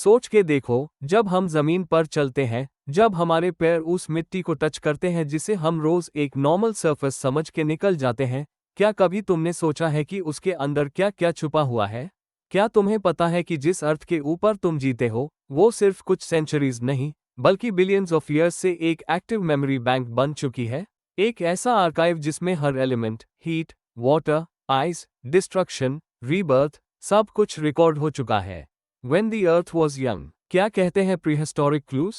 सोच के देखो, जब हम जमीन पर चलते हैं, जब हमारे पैर उस मिट्टी को टच करते हैं जिसे हम रोज एक नॉर्मल सरफेस समझ के निकल जाते हैं, क्या कभी तुमने सोचा है कि उसके अंदर क्या क्या छुपा हुआ है? क्या तुम्हें पता है कि जिस अर्थ के ऊपर तुम जीते हो, वो सिर्फ कुछ सेंचुरीज नहीं, बल्कि बिलियंस ऑफ ईयर्स से एक एक्टिव मेमोरी बैंक बन चुकी है? एक ऐसा आर्काइव जिसमें हर element, heat, water, ice, destruction, rebirth, सब कुछ रिकॉर्ड हो चुका है। When the earth was young, क्या कहते हैं प्रीहिस्टोरिक क्लूज?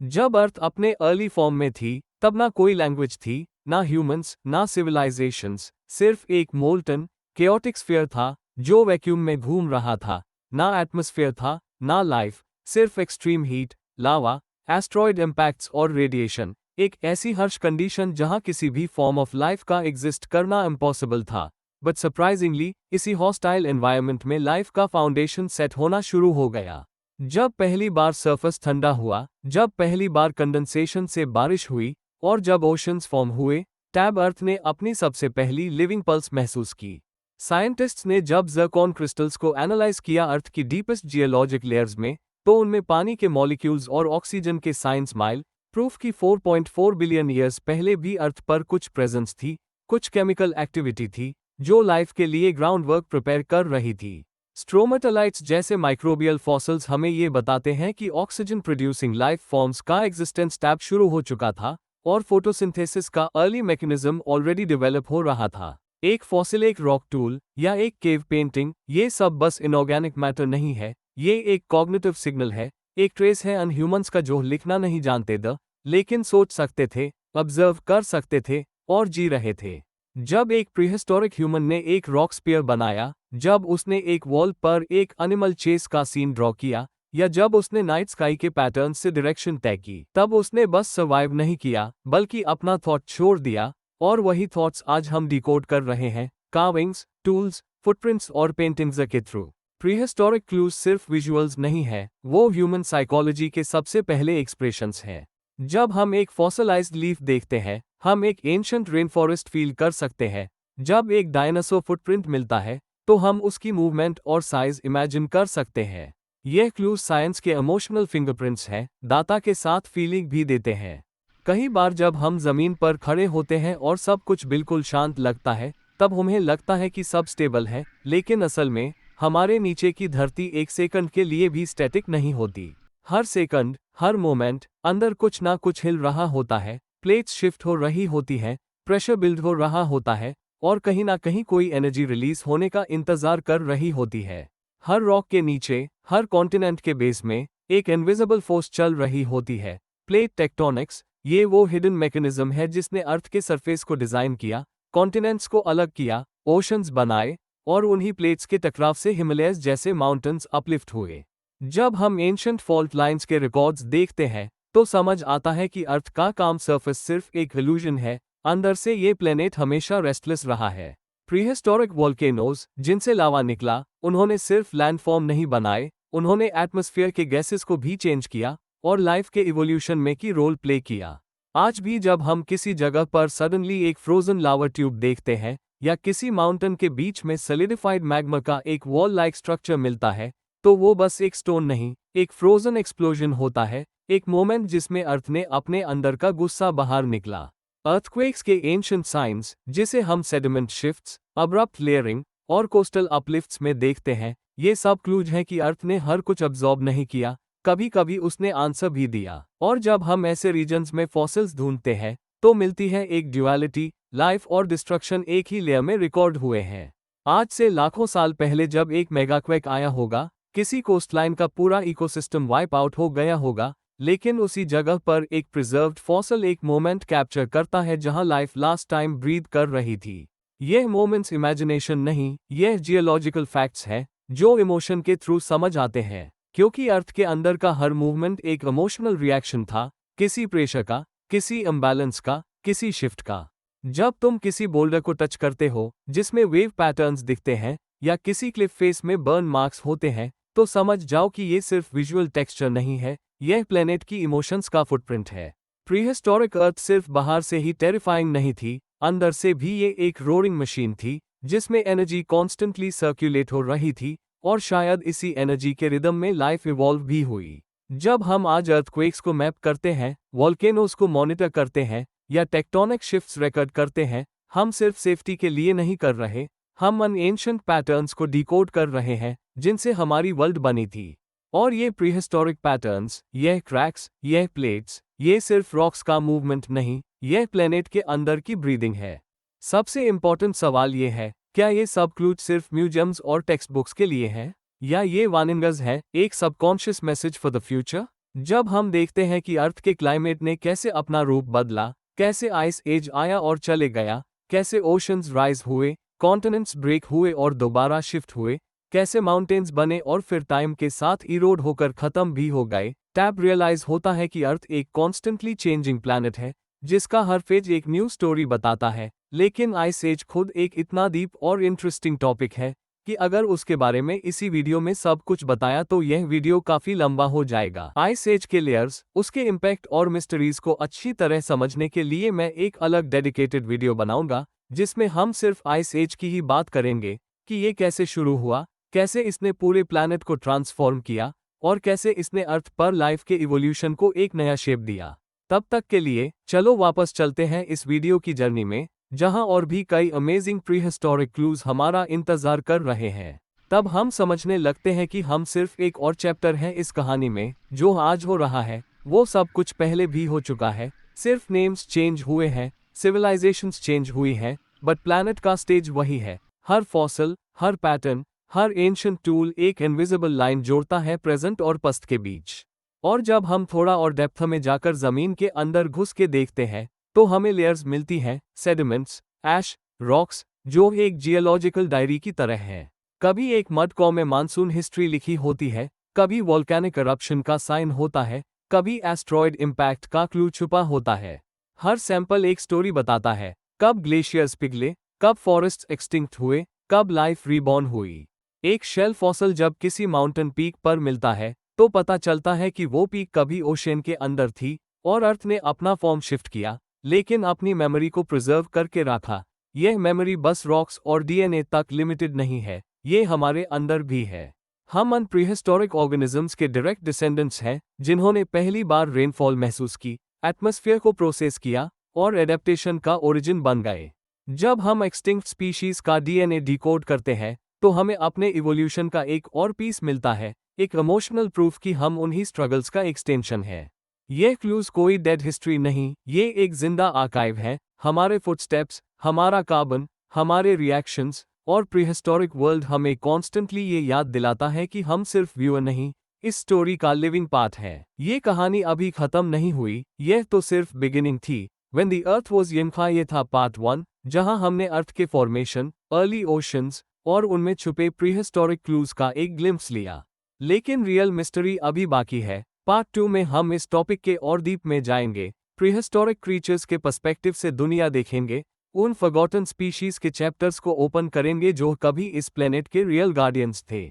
जब अर्थ अपने अर्ली फॉर्म में थी, तब ना कोई लैंग्वेज थी, ना ह्यूमंस, ना सिविलाइजेशंस, सिर्फ एक मोल्टन, केओटिक स्फीयर था, जो वैक्यूम में घूम रहा था। ना एटमॉस्फेयर था, ना लाइफ, सिर्फ एक्सट्रीम हीट, लावा, एस्ट्रॉयड इम्पैक्ट्स और रेडिएशन। एक ऐसी हर्श कंडीशन जहां किसी भी फॉर्म ऑफ लाइफ का एग्जिस्ट करना इम्पॉसिबल था। बट सरप्राइजिंगली, इसी हॉस्टाइल एनवायरनमेंट में लाइफ का फाउंडेशन सेट होना शुरू हो गया। जब पहली बार सरफेस ठंडा हुआ, जब पहली बार कंडेंसेशन से बारिश हुई, और जब ओशंस फॉर्म हुए, तब अर्थ ने अपनी सबसे पहली लिविंग पल्स महसूस की। साइंटिस्ट्स ने जब ज़र्कॉन क्रिस्टल्स को एनालाइज किया अर्थ की डीपेस्ट जियोलॉजिक लेयर्स में, तो उनमें पानी के मॉलिक्यूल्स और ऑक्सीजन के साइंस माइल प्रूफ की 4.4 बिलियन ईयर्स पहले भी अर्थ पर कुछ प्रेजेंस थी, कुछ केमिकल एक्टिविटी थी, जो लाइफ के लिए ग्राउंड वर्क प्रिपेयर कर रही थी। स्ट्रोमेटोलाइट्स जैसे माइक्रोबियल फॉसिल्स हमें ये बताते हैं कि ऑक्सीजन प्रोड्यूसिंग लाइफ फॉर्म्स का एग्जिस्टेंस टैब शुरू हो चुका था, और फोटोसिंथेसिस का अर्ली मैकेनिज्म ऑलरेडी डेवलप हो रहा था। एक फॉसिल, एक रॉक टूल, या एक केव पेंटिंग, ये सब बस इनऑर्गेनिक मैटर नहीं है, ये एक कॉग्निटिव सिग्नल है, एक ट्रेस है अनह्यूमंस का जो लिखना नहीं जानते लेकिन सोच सकते थे, ऑब्जर्व कर सकते थे, और जी रहे थे। जब एक प्रीहिस्टोरिक ह्यूमन ने एक रॉक स्पीयर बनाया, जब उसने एक वॉल पर एक एनिमल चेस का सीन ड्रॉ किया, या जब उसने नाइट स्काई के पैटर्न से डायरेक्शन तय की, तब उसने बस सर्वाइव नहीं किया, बल्कि अपना थॉट छोड़ दिया। और वही थॉट्स आज हम डिकोड कर रहे हैं, कार्विंग्स, टूल्स, फुटप्रिंट्स और पेंटिंग्स के थ्रू। प्रीहिस्टोरिक क्लूज सिर्फ विजुअल्स नहीं है, वो ह्यूमन साइकोलॉजी के सबसे पहले एक्सप्रेशंस हैं। जब हम एक फॉसिलाइज्ड लीफ देखते हैं, हम एक एंशंट रेन फॉरेस्ट फील कर सकते हैं। जब एक डायनासोर फुटप्रिंट मिलता है, तो हम उसकी मूवमेंट और साइज इमेजिन कर सकते हैं। यह क्लूज साइंस के इमोशनल फिंगरप्रिंट्स हैं, डाटा के साथ फीलिंग भी देते हैं। कई बार जब हम जमीन पर खड़े होते हैं और सब कुछ बिल्कुल शांत लगता है, तब हमें लगता है कि सब स्टेबल है, लेकिन असल में हमारे नीचे की धरती एक सेकंड के लिए भी स्टैटिक नहीं होती। हर सेकंड, हर मोमेंट, अंदर कुछ ना कुछ हिल रहा होता है, प्लेट्स शिफ्ट हो रही होती हैं, प्रेशर बिल्ड हो रहा होता है, और कहीं ना कहीं कोई एनर्जी रिलीज होने का इंतजार कर रही होती है। हर रॉक के नीचे, हर कॉन्टिनेंट के बेस में एक इनविजिबल फोर्स चल रही होती है। प्लेट टेक्टोनिक्स, ये वो हिडन मैकेनिज्म है जिसने अर्थ के सरफेस को डिजाइन किया, कॉन्टिनेंट्स को अलग किया, ओशंस बनाए, और उन्हीं प्लेट्स के टकराव से हिमालयस जैसे माउंटेन्स अपलिफ्ट हुए। जब हम एंशंट फॉल्ट लाइंस के रिकॉर्ड्स देखते हैं, तो समझ आता है कि अर्थ का काम सरफेस सिर्फ एक इल्यूजन है, अंदर से ये प्लेनेट हमेशा रेस्टलेस रहा है। प्रीहिस्टोरिक वोल्केनोज, जिनसे लावा निकला, उन्होंने सिर्फ लैंडफॉर्म नहीं बनाए, उन्होंने एटमॉस्फेयर के गैसेस को भी चेंज किया, और लाइफ के इवोल्यूशन में की रोल प्ले किया। आज भी जब हम किसी जगह पर सडनली एक फ्रोजन लावा ट्यूब देखते हैं, या किसी माउंटेन के बीच में सॉलिडिफाइड मैग्मा का एक वॉल लाइक स्ट्रक्चर मिलता है, तो वो बस एक स्टोन नहीं, एक फ्रोजन एक्सप्लोजन होता है, एक मोमेंट जिसमें अर्थ ने अपने अंदर का गुस्सा बाहर निकला। अर्थक्वेक्स के एंशिएंट साइंस, जिसे हम सेडिमेंट शिफ्ट्स, अब्रप्ट लेयरिंग और कोस्टल अपलिफ्ट्स में देखते हैं, ये सब क्लूज हैं कि अर्थ ने हर कुछ अब्जॉर्ब नहीं किया, कभी कभी उसने आंसर भी दिया। और जब हम ऐसे रीजन्स में फॉसिल्स ढूंढते हैं, तो मिलती है एक ड्यूअलिटी, लाइफ और डिस्ट्रक्शन एक ही लेयर में रिकॉर्ड हुए हैं। आज से लाखों साल पहले जब एक मेगाक्वेक आया होगा, किसी कोस्टलाइन का पूरा इकोसिस्टम वाइप आउट हो गया होगा, लेकिन उसी जगह पर एक प्रिजर्व्ड फॉसिल एक मोमेंट कैप्चर करता है जहां लाइफ लास्ट टाइम ब्रीथ कर रही थी। यह मोमेंट्स इमेजिनेशन नहीं, यह जियोलॉजिकल फैक्ट्स है, जो इमोशन के थ्रू समझ आते हैं, क्योंकि अर्थ के अंदर का हर मूवमेंट एक इमोशनल रिएक्शन था, किसी प्रेशर का, किसी इम्बैलेंस का, किसी शिफ्ट का। जब तुम किसी बोल्डर को टच करते हो, जिसमें वेव पैटर्न्स दिखते हैं, या किसी क्लिफ फेस में बर्न मार्क्स होते हैं, तो समझ जाओ कि ये सिर्फ विजुअल टेक्सचर नहीं है, यह प्लेनेट की इमोशंस का फुटप्रिंट है। प्रीहिस्टोरिक अर्थ सिर्फ बाहर से ही टेरिफाइंग नहीं थी, अंदर से भी ये एक रोरिंग मशीन थी, जिसमें एनर्जी कॉन्स्टेंटली सर्कुलेट हो रही थी, और शायद इसी एनर्जी के रिदम में लाइफ इवॉल्व भी हुई। जब हम आज अर्थक्वेक्स को मैप करते हैं, वॉल्केनोज को मॉनिटर करते हैं या टेक्टोनिक शिफ्ट्स रिकॉर्ड करते हैं, हम सिर्फ सेफ्टी के लिए नहीं कर रहे, हम उन एंशिएंट पैटर्न्स को डिकोड कर रहे हैं जिनसे हमारी वर्ल्ड बनी थी। और ये प्रीहिस्टोरिक पैटर्न्स, यह क्रैक्स, यह प्लेट्स, ये सिर्फ रॉक्स का मूवमेंट नहीं, यह प्लेनेट के अंदर की ब्रीदिंग है। सबसे इम्पोर्टेंट सवाल ये है, क्या ये सब क्लूज सिर्फ म्यूजियम्स और टेक्स्ट बुक्स के लिए है, या ये वार्निंग्स है, एक subconscious message for the future? जब हम देखते हैं कि अर्थ के क्लाइमेट ने कैसे अपना रूप बदला, कैसे आइस एज आया और चले गया, कैसे ओशंस राइज हुए, कॉन्टिनेंट्स ब्रेक हुए और दोबारा शिफ्ट हुए, कैसे माउंटेन्स बने और फिर टाइम के साथ इरोड होकर खत्म भी हो गए, तब रियलाइज होता है कि अर्थ एक कॉन्स्टेंटली चेंजिंग प्लैनेट है जिसका हर फेज एक न्यू स्टोरी बताता है। लेकिन आइस एज खुद एक इतना डीप और इंटरेस्टिंग टॉपिक है कि अगर उसके बारे में इसी वीडियो में सब कुछ बताया तो यह वीडियो काफी लंबा हो जाएगा। आइस एज के लेयर्स, उसके इम्पैक्ट और मिस्ट्रीज को अच्छी तरह समझने के लिए मैं एक अलग डेडिकेटेड वीडियो बनाऊंगा जिसमें हम सिर्फ आइस एज की ही बात करेंगे कि ये कैसे शुरू हुआ, कैसे इसने पूरे प्लैनेट को ट्रांसफॉर्म किया और कैसे इसने अर्थ पर लाइफ के इवोल्यूशन को एक नया शेप दिया। तब तक के लिए चलो वापस चलते हैं इस वीडियो की जर्नी में, जहां और भी कई अमेजिंग प्रीहिस्टोरिक क्लूज हमारा इंतजार कर रहे हैं। तब हम समझने लगते हैं कि हम सिर्फ एक और चैप्टर हैं इस कहानी में। जो आज हो रहा है वो सब कुछ पहले भी हो चुका है, सिर्फ नेम्स चेंज हुए हैं, सिविलाइजेशंस चेंज हुई हैं, बट प्लैनेट का स्टेज वही है। हर फॉसिल, हर पैटर्न, हर एंशिएंट टूल एक इनविजिबल लाइन जोड़ता है प्रेजेंट और पास्ट के बीच। और जब हम थोड़ा और डेप्थ में जाकर जमीन के अंदर घुस के देखते हैं तो हमें लेयर्स मिलती हैं, सेडिमेंट्स, ऐश, रॉक्स, जो एक जियोलॉजिकल डायरी की तरह है। कभी एक मड कॉ में मानसून हिस्ट्री लिखी होती है, कभी वोल्केनिक eruption का साइन होता है, कभी एस्ट्रॉयड इम्पैक्ट का क्लू छुपा होता है। हर सैंपल एक स्टोरी बताता है, कब ग्लेशियर्स पिघले, कब फॉरेस्ट्स एक्सटिंक्ट हुए, कब लाइफ रीबॉर्न हुई। एक शेल फॉसल जब किसी माउंटेन पीक पर मिलता है तो पता चलता है कि वो पीक कभी ओशन के अंदर थी और अर्थ ने अपना फॉर्म शिफ्ट किया, लेकिन अपनी मेमोरी को प्रिजर्व करके रखा। यह मेमोरी बस रॉक्स और डीएनए तक लिमिटेड नहीं है, ये हमारे अंदर भी है। हम उन प्रीहिस्टोरिक ऑर्गेनिजम्स के डायरेक्ट डिसेंडेंट्स हैं जिन्होंने पहली बार रेनफॉल महसूस की, एटमॉस्फेयर को प्रोसेस किया और एडेप्टेशन का ओरिजिन बन गए। जब हम एक्सटिंक्ट स्पीशीज का डीएनए डिकोड करते हैं तो हमें अपने इवोल्यूशन का एक और पीस मिलता है, एक इमोशनल प्रूफ कि हम उन्हीं स्ट्रगल्स का एक्सटेंशन है। ये क्लूज कोई डेड हिस्ट्री नहीं, ये एक जिंदा आर्काइव है, हमारे फुटस्टेप्स, हमारा कार्बन, हमारे रिएक्शंस, और प्रीहिस्टोरिक वर्ल्ड हमें कॉन्स्टेंटली ये याद दिलाता है कि हम सिर्फ व्यूअर नहीं, इस स्टोरी का लिविंग पार्ट है। ये कहानी अभी खत्म नहीं हुई, यह तो सिर्फ बिगिनिंग थी। When the earth was young, ये था पार्ट 1, जहां हमने अर्थ के फॉर्मेशन, अर्ली ओशंस और उनमें छुपे प्रीहिस्टोरिक क्लूज का एक ग्लिम्प्स लिया। लेकिन रियल मिस्ट्री अभी बाकी है। पार्ट 2 में हम इस टॉपिक के और डीप में जाएंगे, प्रीहिस्टोरिक क्रीचर्स के पर्सपेक्टिव से दुनिया देखेंगे, उन फॉरगॉटन स्पीशीज के चैप्टर्स को ओपन करेंगे जो कभी इस प्लेनेट के रियल गार्डियंस थे।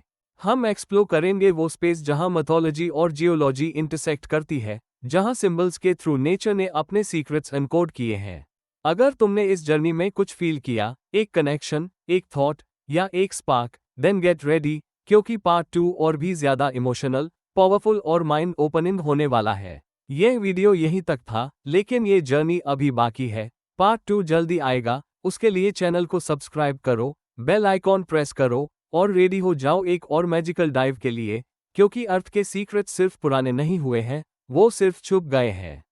हम एक्सप्लोर करेंगे वो स्पेस जहां मैथोलॉजी और जियोलॉजी इंटरसेक्ट करती है, जहां सिंबल्स के थ्रू नेचर ने अपने सीक्रेट्स एनकोड किए हैं। अगर तुमने इस जर्नी में कुछ फील किया, एक कनेक्शन, एक थॉट या एक स्पार्क, देन गेट रेडी, क्योंकि पार्ट 2 और भी ज्यादा इमोशनल, पावरफुल और माइंड ओपनिंग होने वाला है। यह वीडियो यहीं तक था, लेकिन ये जर्नी अभी बाकी है। पार्ट 2 जल्दी आएगा, उसके लिए चैनल को सब्सक्राइब करो, बेल आइकॉन प्रेस करो और रेडी हो जाओ एक और मैजिकल डाइव के लिए, क्योंकि अर्थ के सीक्रेट सिर्फ पुराने नहीं हुए हैं, वो सिर्फ छुप गए हैं।